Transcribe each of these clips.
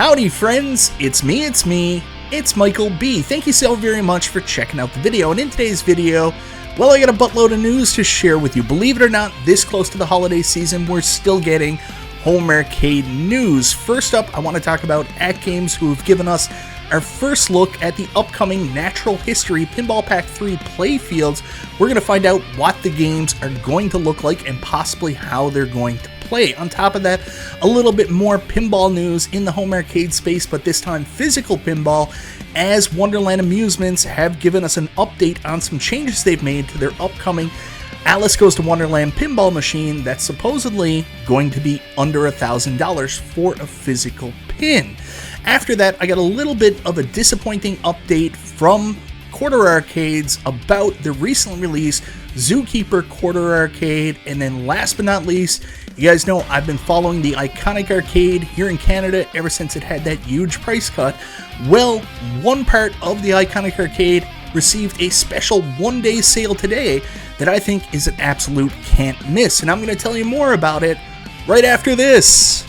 Howdy friends, it's Michael B. Thank you so very much for checking out the video, and in today's video, well, I got a buttload of news to share with you. Believe it or not, this close to the holiday season, we're still getting home arcade news. First up, I want to talk about AtGames, who have given us our first look at the upcoming Natural History Pinball Pack 3 playfields. We're going to find out what the games are going to look like and possibly how they're going to play. On top of that, a little bit more pinball news in the home arcade space, but this time physical pinball, as Wonderland Amusements have given us an update on some changes they've made to their upcoming Alice Goes to Wonderland pinball machine that's supposedly going to be under $1,000 for a physical pin. After that, I got a little bit of a disappointing update from Quarter Arcades about the recently released Zookeeper Quarter Arcade, and then last but not least, you guys know I've been following the Iconic Arcade here in Canada ever since it had that huge price cut. Well, one part of the Iconic Arcade received a special one-day sale today that I think is an absolute can't miss, and I'm going to tell you more about it right after this.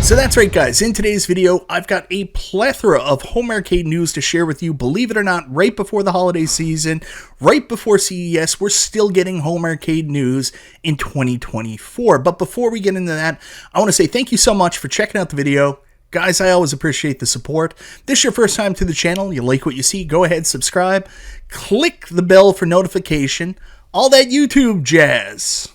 So that's right guys, in today's video, I've got a plethora of home arcade news to share with you. Believe it or not, right before the holiday season, right before CES, we're still getting home arcade news in 2024. But before we get into that, I want to say thank you so much for checking out the video. Guys, I always appreciate the support. If this is your first time to the channel, you like what you see, go ahead, subscribe, click the bell for notification, all that YouTube jazz.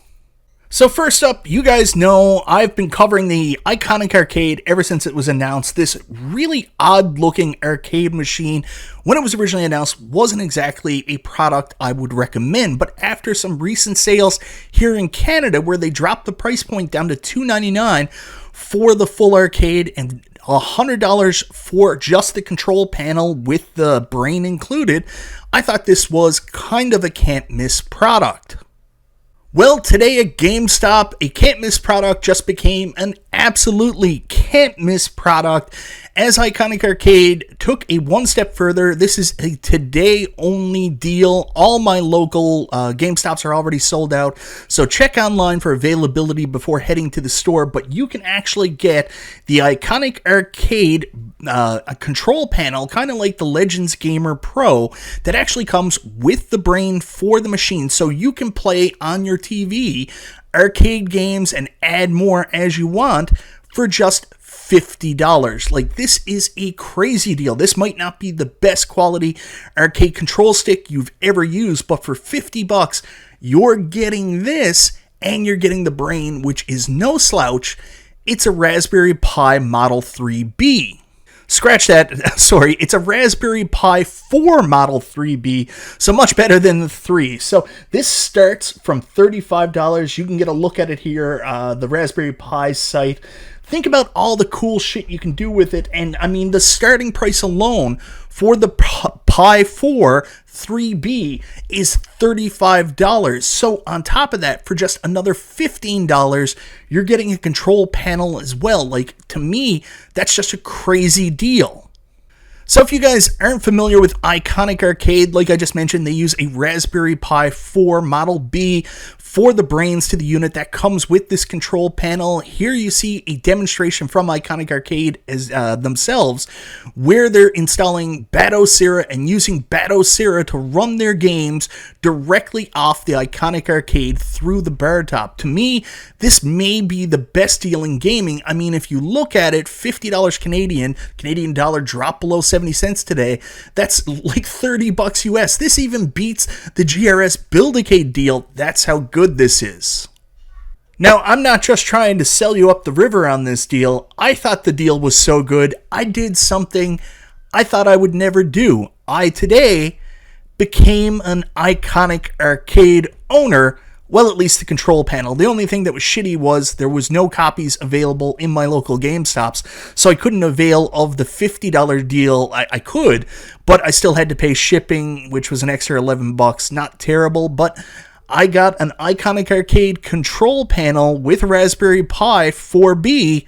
So first up, you guys know I've been covering the Iconic Arcade ever since it was announced. This really odd-looking arcade machine, when it was originally announced, wasn't exactly a product I would recommend. But after some recent sales here in Canada, where they dropped the price point down to $299 for the full arcade and $100 for just the control panel with the brain included, I thought this was kind of a can't-miss product. Well, today at GameStop, a can't-miss product just became an absolutely can't-miss product, as Iconic Arcade took a one step further. This is a today-only deal. All my local GameStops are already sold out, so check online for availability before heading to the store, but you can actually get the Iconic Arcade a control panel, kind of like the Legends Gamer Pro, that actually comes with the brain for the machine, so you can play on your TV arcade games and add more as you want for just $50. Like, this is a crazy deal. This might not be the best quality arcade control stick you've ever used, but for $50, you're getting this and you're getting the brain, which is no slouch. It's a Raspberry Pi Model 3B. Scratch that, sorry, it's a Raspberry Pi 4 Model 3B, so much better than the 3. So this starts from $35. You can get a look at it here, the Raspberry Pi site. Think about all the cool shit you can do with it, and I mean, the starting price alone for the Pi 4 3B is $35. So on top of that, for just another $15, you're getting a control panel as well. Like, to me, that's just a crazy deal. So if you guys aren't familiar with Iconic Arcade, like I just mentioned, they use a Raspberry Pi 4 Model B for the brains to the unit that comes with this control panel. Here you see a demonstration from Iconic Arcade as themselves, where they're installing Batocera and using Batocera to run their games directly off the Iconic Arcade through the bar top. To me, this may be the best deal in gaming. I mean, if you look at it, $50 Canadian dollar dropped below 70 cents today. That's like $30 US. This even beats the GRS Buildicade deal. That's how good this is. Now, I'm not just trying to sell you up the river on this deal. I thought the deal was so good, I did something I thought I would never do. I today became an Iconic Arcade owner. Well, at least the control panel. The only thing that was shitty was there was no copies available in my local GameStops, so I couldn't avail of the $50 deal. I could, but I still had to pay shipping, which was an extra $11. Not terrible, but I got an Iconic Arcade control panel with Raspberry Pi 4B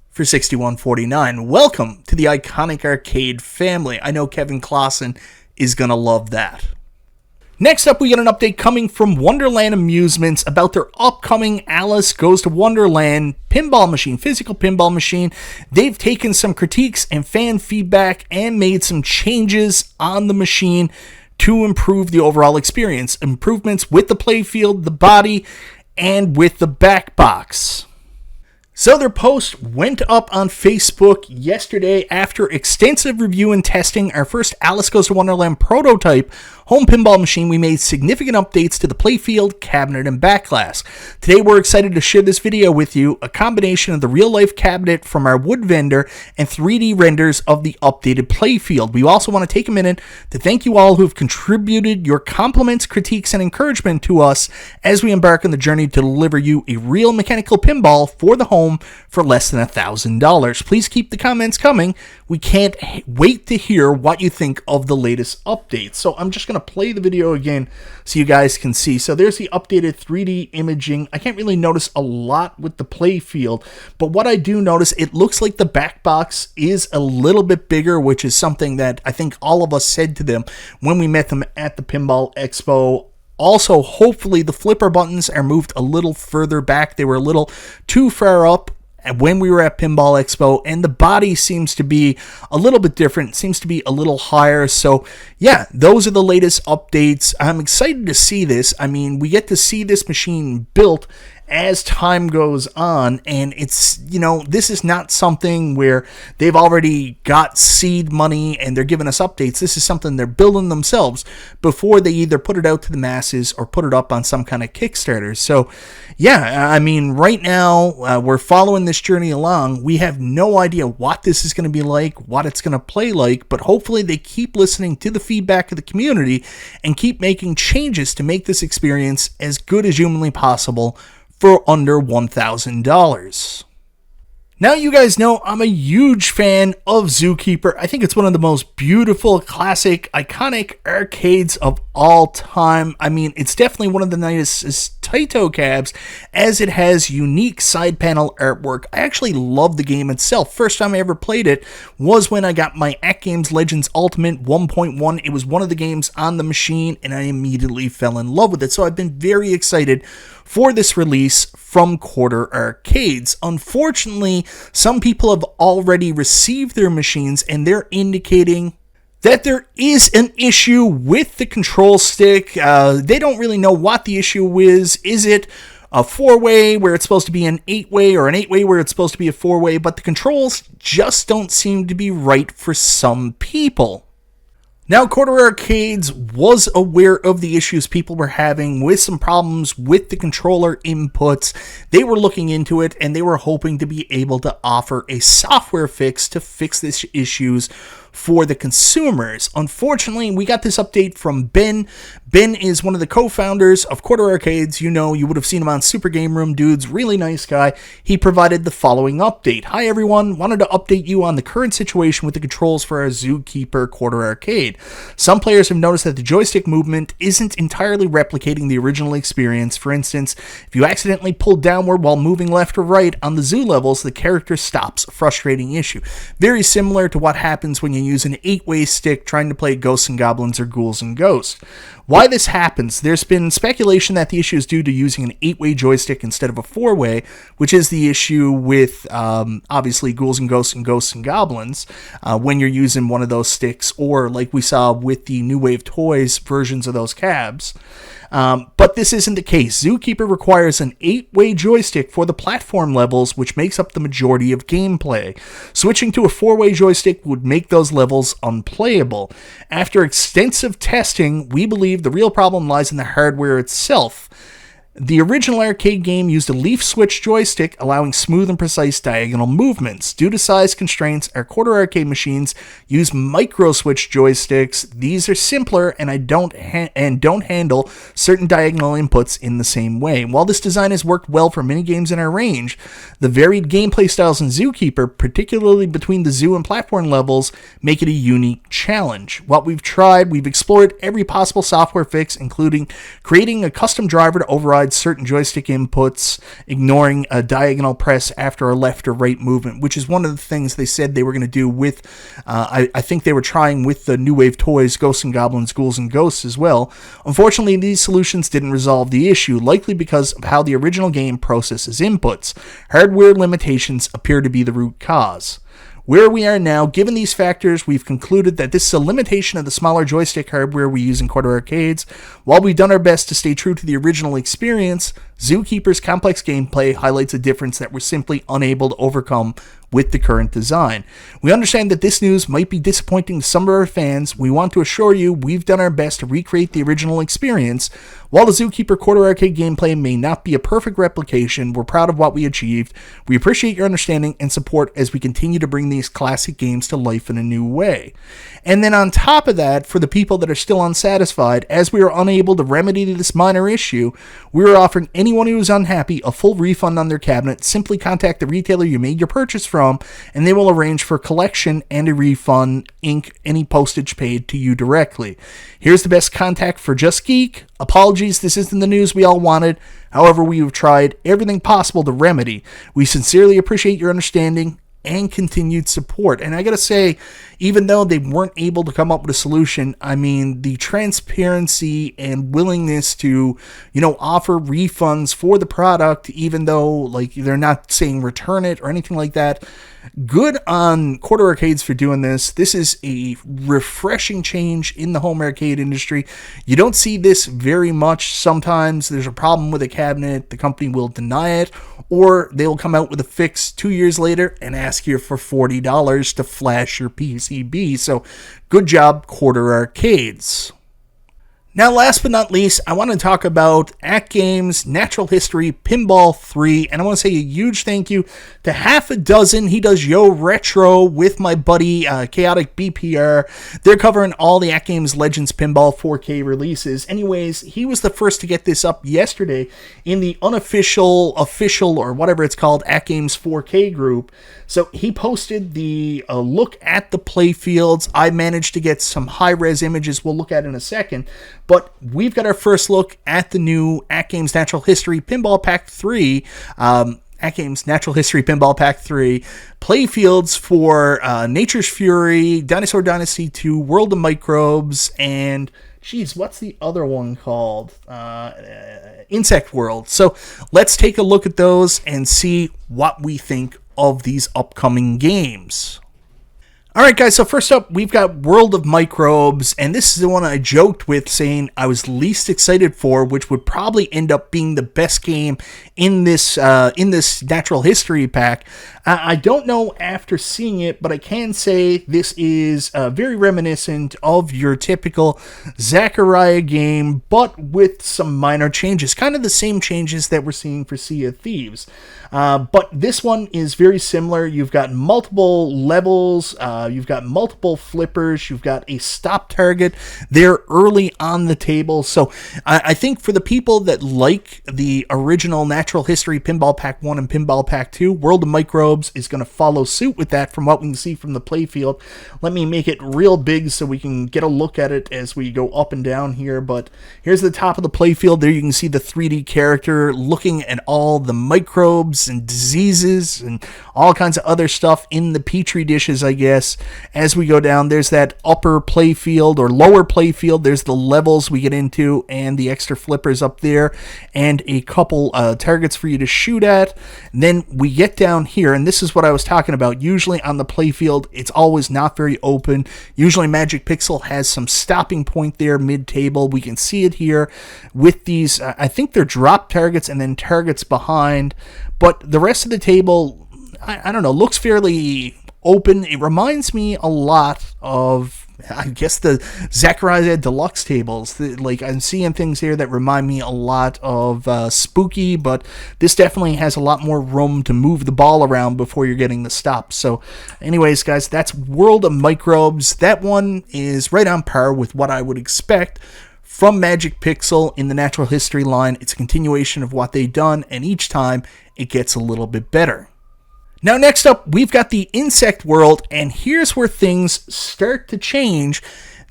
for $61.49. Welcome to the Iconic Arcade family. I know Kevin Clausen is going to love that. Next up, we got an update coming from Wonderland Amusements about their upcoming Alice Goes to Wonderland pinball machine, physical pinball machine. They've taken some critiques and fan feedback and made some changes on the machine to improve the overall experience. Improvements with the playfield, the body, and with the back box. So their post went up on Facebook yesterday after extensive review and testing our first Alice Goes to Wonderland prototype home pinball machine. We made significant updates to the playfield, cabinet, and back glass. Today we're excited to share this video with you, a combination of the real-life cabinet from our wood vendor and 3D renders of the updated playfield. We also want to take a minute to thank you all who have contributed your compliments, critiques, and encouragement to us as we embark on the journey to deliver you a real mechanical pinball for the home for less than $1,000. Please keep the comments coming. We can't wait to hear what you think of the latest updates. So I'm just going to play the video again so you guys can see. So there's the updated 3D imaging. I can't really notice a lot with the playfield, but what I do notice, it looks like the back box is a little bit bigger, which is something that I think all of us said to them when we met them at the Pinball Expo. Also, hopefully the flipper buttons are moved a little further back. They were a little too far up when we were at Pinball Expo, and the body seems to be a little bit different, seems to be a little higher. So yeah, those are the latest updates. I'm excited to see this. I mean, we get to see this machine built as time goes on, and it's, you know, this is not something where they've already got seed money and they're giving us updates. This is something they're building themselves before they either put it out to the masses or put it up on some kind of Kickstarter. So yeah, I mean, right now we're following this journey along. We have no idea what this is going to be like, what it's going to play like, but hopefully they keep listening to the feedback of the community and keep making changes to make this experience as good as humanly possible for under $1,000. Now, you guys know I'm a huge fan of Zookeeper. I think it's one of the most beautiful, classic, iconic arcades of all time. I mean, it's definitely one of the nicest Taito cabs, as it has unique side panel artwork. I actually love the game itself. First time I ever played it was when I got my AtGames Legends Ultimate 1.1. It was one of the games on the machine, and I immediately fell in love with it. So I've been very excited for this release from Quarter Arcades. Unfortunately, some people have already received their machines, and they're indicating that there is an issue with the control stick. They don't really know what the issue is. Is it a 4-way where it's supposed to be an 8-way, or an 8-way where it's supposed to be a 4-way? But the controls just don't seem to be right for some people. Now, Quarter Arcades was aware of the issues people were having with some problems with the controller inputs. They were looking into it, and they were hoping to be able to offer a software fix to fix these issues for the consumers. Unfortunately, we got this update from Ben. Ben is one of the co-founders of Quarter Arcades. You know, you would have seen him on Super Game Room Dudes. Really nice guy. He provided the following update. Hi everyone, wanted to update you on the current situation with the controls for our Zookeeper Quarter Arcade. Some players have noticed that the joystick movement isn't entirely replicating the original experience. For instance, if you accidentally pull downward while moving left or right on the zoo levels, the character stops. Frustrating issue. Very similar to what happens when you use an 8-way stick trying to play Ghosts and Goblins or Ghouls and Ghosts. Why this happens? There's been speculation that the issue is due to using an 8-way joystick instead of a 4-way, which is the issue with obviously Ghouls and Ghosts and Goblins when you're using one of those sticks, or like we saw with the New Wave Toys versions of those cabs. But this isn't the case. Zookeeper requires an 8-way joystick for the platform levels, which makes up the majority of gameplay. Switching to a 4-way joystick would make those levels unplayable. After extensive testing, we believe the real problem lies in the hardware itself. The original arcade game used a leaf switch joystick, allowing smooth and precise diagonal movements. Due to size constraints, our Quarter Arcade machines use micro switch joysticks. These are simpler and don't handle certain diagonal inputs in the same way. While this design has worked well for many games in our range, the varied gameplay styles in Zookeeper, particularly between the zoo and platform levels, make it a unique challenge. What we've tried, we've explored every possible software fix, including creating a custom driver to override disregard certain joystick inputs, ignoring a diagonal press after a left or right movement, which is one of the things they said they were going to do with, I think they were trying with the New Wave toys, Ghosts and Goblins, Ghouls and Ghosts as well. Unfortunately, these solutions didn't resolve the issue, likely because of how the original game processes inputs. Hardware limitations appear to be the root cause. Where we are now, given these factors, we've concluded that this is a limitation of the smaller joystick hardware we use in quarter arcades. While we've done our best to stay true to the original experience, Zookeeper's complex gameplay highlights a difference that we're simply unable to overcome with the current design. We understand that this news might be disappointing to some of our fans. We want to assure you we've done our best to recreate the original experience. While the Zookeeper quarter arcade gameplay may not be a perfect replication, we're proud of what we achieved. We appreciate your understanding and support as we continue to bring these classic games to life in a new way. And then on top of that, for the people that are still unsatisfied, as we are unable to remedy this minor issue, we are offering anyone who is unhappy a full refund on their cabinet. Simply contact the retailer you made your purchase from, and they will arrange for collection and a refund, any postage paid to you directly. Here's the best contact for Just Geek. Apologies, this isn't the news we all wanted. However, we have tried everything possible to remedy. We sincerely appreciate your understanding and continued support. And I gotta say, even though they weren't able to come up with a solution, I mean, the transparency and willingness to, offer refunds for the product, even though, like, they're not saying return it or anything like that. Good on Quarter Arcades for doing this. This is a refreshing change in the home arcade industry. You don't see this very much. Sometimes there's a problem with a cabinet, the company will deny it, or they'll come out with a fix 2 years later and ask you for $40 to flash your PCB. So good job, Quarter Arcades. Now, last but not least, I want to talk about AtGames Natural History Pinball 3, and I want to say a huge thank you to half a dozen. He does Yo Retro with my buddy Chaotic BPR. They're covering all the AtGames Legends Pinball 4K releases. Anyways, he was the first to get this up yesterday in the unofficial, official, or whatever it's called, AtGames 4K group. So he posted the look at the playfields. I managed to get some high-res images we'll look at in a second. But we've got our first look at the new AtGames Natural History Pinball Pack 3. AtGames Natural History Pinball Pack 3. Playfields for Nature's Fury, Dinosaur Dynasty 2, World of Microbes, and... Geez, what's the other one called? Insect World. So let's take a look at those and see what we think of these upcoming games. Alright guys, so first up we've got World of Microbes, and this is the one I joked with saying I was least excited for, which would probably end up being the best game in this Natural History Pack. I don't know after seeing it, but I can say this is very reminiscent of your typical Zaccaria game, but with some minor changes. Kind of the same changes that we're seeing for Sea of Thieves. But this one is very similar. You've got multiple levels, you've got multiple flippers, you've got a stop target there early on the table. So I think for the people that like the original Natural History Pinball Pack 1 and Pinball Pack 2, World of Microbes is going to follow suit with that from what we can see from the playfield. Let me make it real big so we can get a look at it as we go up and down here. But here's the top of the playfield. There you can see the 3D character looking at all the microbes and diseases and all kinds of other stuff in the petri dishes, I guess. As we go down, there's that upper playfield or lower playfield. There's the levels we get into and the extra flippers up there and a couple targets for you to shoot at. And then we get down here, and this is what I was talking about. Usually on the playfield, it's always not very open. Usually Magic Pixel has some stopping point there mid-table. We can see it here with these, I think they're drop targets and then targets behind. But the rest of the table, I don't know, looks fairly open. It reminds me a lot of, I guess, the Zaccaria Deluxe tables. Like, I'm seeing things here that remind me a lot of Spooky, but this definitely has a lot more room to move the ball around before you're getting the stops. So anyways, guys, that's World of Microbes. That one is right on par with what I would expect from Magic Pixel in the Natural History line. It's a continuation of what they've done, and each time it gets a little bit better. Now, next up, we've got the Insect World, and here's where things start to change.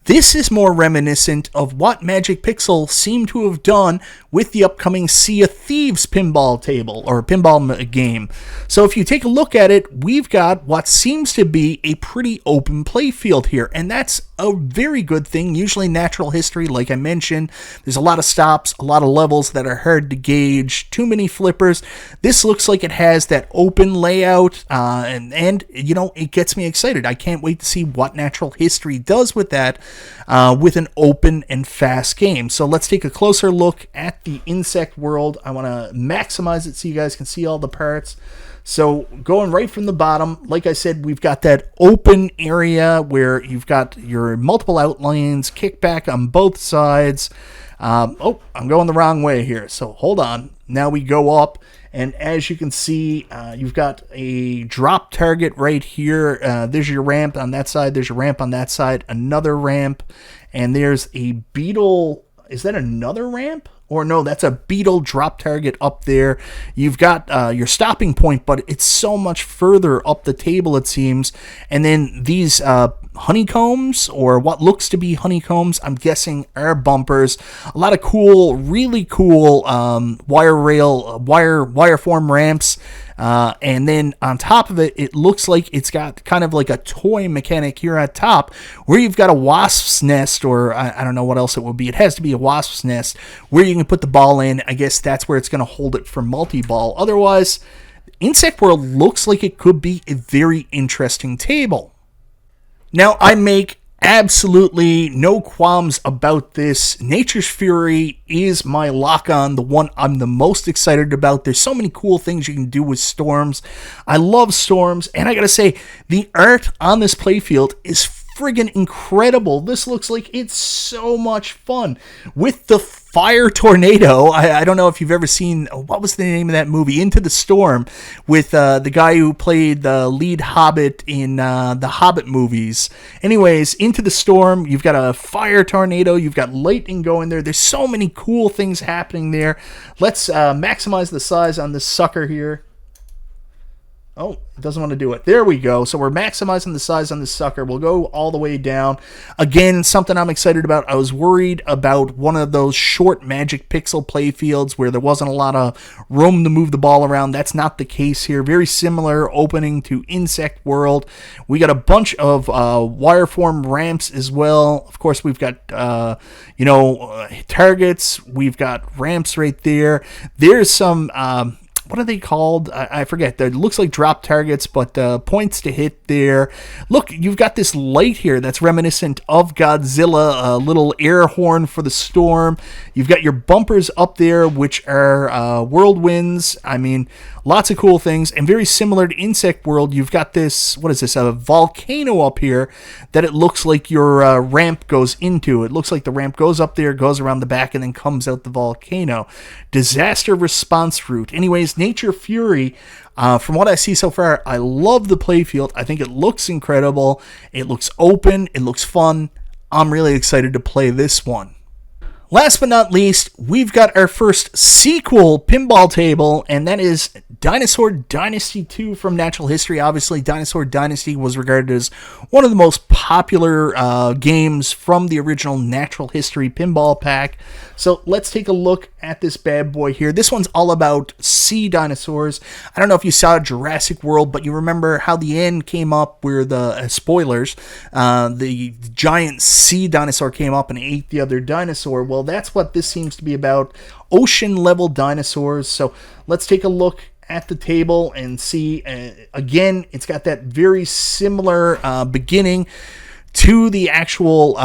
This is more reminiscent of what Magic Pixel seemed to have done with the upcoming Sea of Thieves pinball table, or pinball game. So if you take a look at it, we've got what seems to be a pretty open playfield here, and that's a very good thing. Usually Natural History, like I mentioned, there's a lot of stops, a lot of levels that are hard to gauge, too many flippers. This looks like it has that open layout, and you know, it gets me excited. I can't wait to see what Natural History does with that, with an open and fast game. So let's take a closer look at the insect world. I want to maximize it so you guys can see all the parts. So going right from the bottom, like I said, we've got that open area where you've got your multiple outlines, kickback on both sides. Oh, I'm going the wrong way here, so hold on. Now we go up, and as you can see, you've got a drop target right here. There's your ramp on that side. There's your ramp on that side. Another ramp, and there's a beetle. Is that another ramp? Or no, that's a beetle drop target up there. You've got your stopping point, but it's so much further up the table, it seems. And then these honeycombs, or what looks to be honeycombs, I'm guessing are bumpers. A lot of cool, really cool wire form ramps. And then on top of it, it looks like it's got kind of like a toy mechanic here at top, where you've got a wasp's nest, or I don't know what else it would be. It has to be a wasp's nest where you can put the ball in. I guess that's where it's going to hold it for multi-ball. Otherwise, Insect World looks like it could be a very interesting table. Now, I make absolutely no qualms about this. Nature's Fury is my lock-on, the one I'm the most excited about. There's so many cool things you can do with storms. I love storms, and I gotta say, the art on this playfield is friggin' incredible. This looks like it's so much fun. With the fire tornado, I don't know if you've ever seen, what was the name of that movie, Into the Storm, with the guy who played the lead Hobbit in the Hobbit movies. Anyways, Into the Storm, you've got a fire tornado, you've got lightning going there. There's so many cool things happening there. Let's maximize the size on this sucker here. Oh, it doesn't want to do it. There we go. So we're maximizing the size on this sucker. We'll go all the way down. Again, something I'm excited about. I was worried about one of those short Magic Pixel playfields where there wasn't a lot of room to move the ball around. That's not the case here. Very similar opening to Insect World. We got a bunch of wireform ramps as well. Of course, we've got, targets. We've got ramps right there. There's some... what are they called? I forget. It looks like drop targets, but points to hit there. Look, you've got this light here that's reminiscent of Godzilla, a little air horn for the storm. You've got your bumpers up there, which are whirlwinds. I mean, lots of cool things. And very similar to Insect World, you've got this, what is this, a volcano up here that it looks like your ramp goes into. It looks like the ramp goes up there, goes around the back, and then comes out the volcano. Disaster response route. Anyways, Nature Fury, from what I see so far, I love the playfield. I think it looks incredible. It looks open. It looks fun. I'm really excited to play this one. Last but not least, we've got our first sequel pinball table, and that is Dinosaur Dynasty 2 from Natural History. Obviously, Dinosaur Dynasty was regarded as one of the most popular games from the original Natural History Pinball Pack. So let's take a look at this bad boy here. This one's all about sea dinosaurs. I don't know if you saw Jurassic World, but you remember how the end came up where the, spoilers, the giant sea dinosaur came up and ate the other dinosaur. Well, that's what this seems to be about. Ocean-level dinosaurs. So let's take a look at the table and see. Again, it's got that very similar beginning to the actual,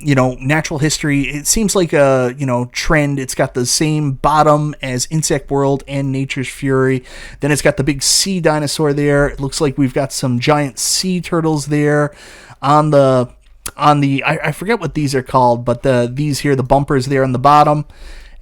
Natural History. It seems like a, trend. It's got the same bottom as Insect World and Nature's Fury. Then it's got the big sea dinosaur there. It looks like we've got some giant sea turtles there on the... I forget what these are called, but these here, the bumpers there on the bottom.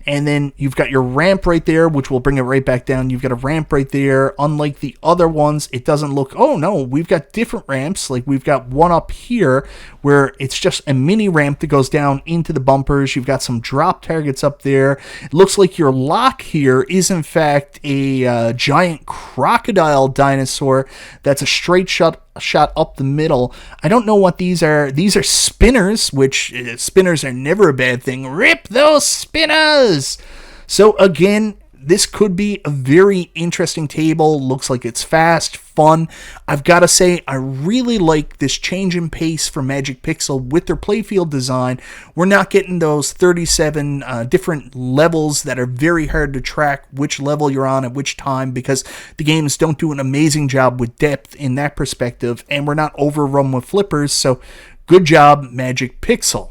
And then you've got your ramp right there, which will bring it right back down. You've got a ramp right there. Unlike the other ones, it doesn't look... Oh, no, we've got different ramps. Like, we've got one up here where it's just a mini ramp that goes down into the bumpers. You've got some drop targets up there. It looks like your lock here is, in fact, a giant crocodile dinosaur that's a straight shot shot up the middle. I don't know what these are. These are spinners, which spinners are never a bad thing. Rip those spinners! So again, this could be a very interesting table. Looks like it's fast, fun. I've got to say, I really like this change in pace for Magic Pixel with their playfield design. We're not getting those 37 different levels that are very hard to track which level you're on at which time, because the games don't do an amazing job with depth in that perspective, and we're not overrun with flippers, so good job, Magic Pixel.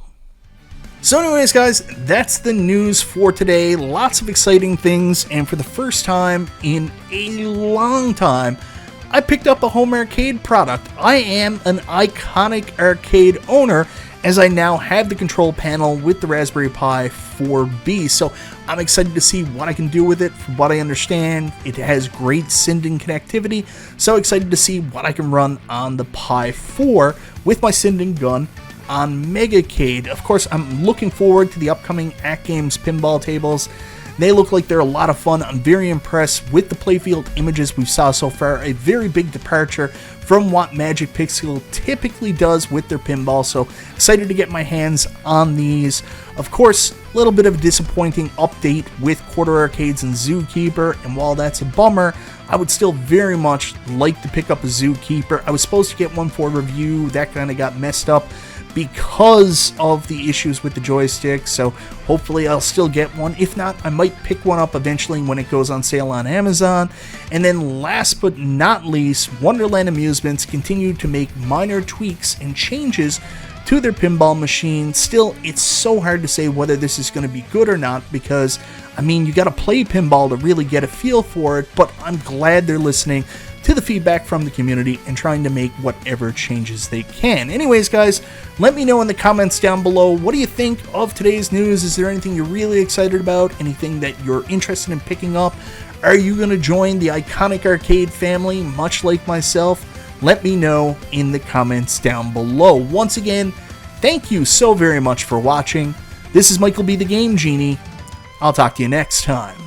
So anyways, guys, that's the news for today. Lots of exciting things, and for the first time in a long time, I picked up a home arcade product. I am an iconic arcade owner, as I now have the control panel with the Raspberry Pi 4B. So I'm excited to see what I can do with it. From what I understand, it has great Sinden connectivity. So excited to see what I can run on the Pi 4 with my Sinden gun on Megacade. Of course, I'm looking forward to the upcoming AtGames pinball tables. They look like they're a lot of fun. I'm very impressed with the playfield images we saw so far. A very big departure from what Magic Pixel typically does with their pinball. So excited to get my hands on these. Of course, a little bit of a disappointing update with Quarter Arcades and Zookeeper. And while that's a bummer, I would still very much like to pick up a Zookeeper. I was supposed to get one for review. That kind of got messed up because of the issues with the joystick, so hopefully I'll still get one. If not, I might pick one up eventually when it goes on sale on Amazon. And then last but not least, Wonderland Amusements continue to make minor tweaks and changes to their pinball machine. Still, it's so hard to say whether this is going to be good or not, because, I mean, you got to play pinball to really get a feel for it, but I'm glad they're listening to the feedback from the community and trying to make whatever changes they can. Anyways, guys, let me know in the comments down below, what do you think of today's news? Is there anything you're really excited about? Anything that you're interested in picking up? Are you going to join the iconic arcade family, much like myself? Let me know in the comments down below. Once again, thank you so very much for watching. This is Michael B. the Game Genie. I'll talk to you next time.